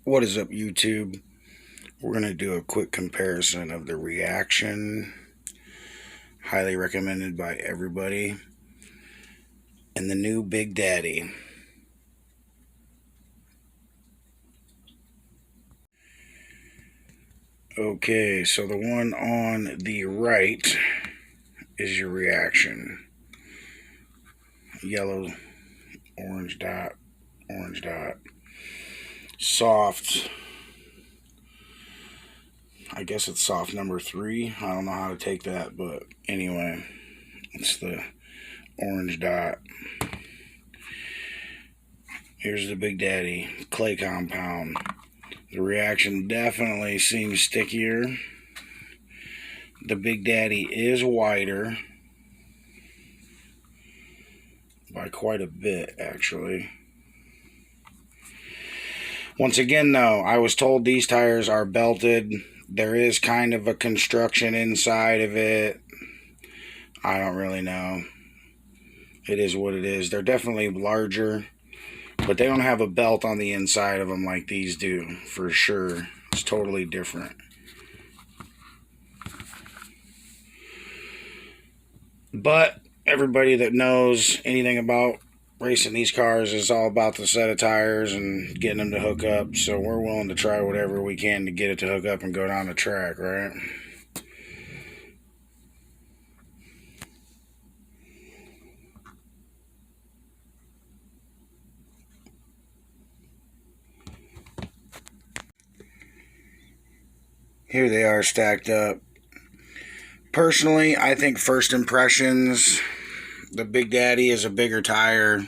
What is up, YouTube? We're going to do a quick comparison of the Reaction, highly recommended by everybody, and the new Big Daddy. Okay, so the one on the right is your Reaction. Yellow, orange dot, orange dot. Soft. I guess it's soft number 3. I don't know how to take that, but anyway, it's the orange dot. Here's the Big Daddy clay compound. The Reaction definitely seems stickier. The Big Daddy is wider by quite a bit, actually. Once again, though, I was told these tires are belted. There is kind of a construction inside of it. I don't really know. It is what it is. They're definitely larger, but they don't have a belt on the inside of them like these do, for sure. It's totally different. But everybody that knows anything about racing these cars is all about the set of tires and getting them to hook up. So we're willing to try whatever we can to get it to hook up and go down the track, right? Here they are stacked up. Personally, I think first impressions, the Big Daddy is a bigger tire,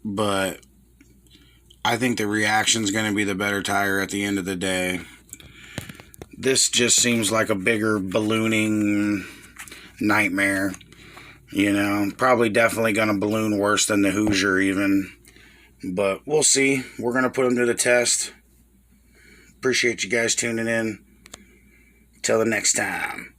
but I think the Reaction's going to be the better tire at the end of the day. This just seems like a bigger ballooning nightmare, you know. Probably definitely going to balloon worse than the Hoosier even, but we'll see. We're going to put them to the test. Appreciate you guys tuning in. Till the next time.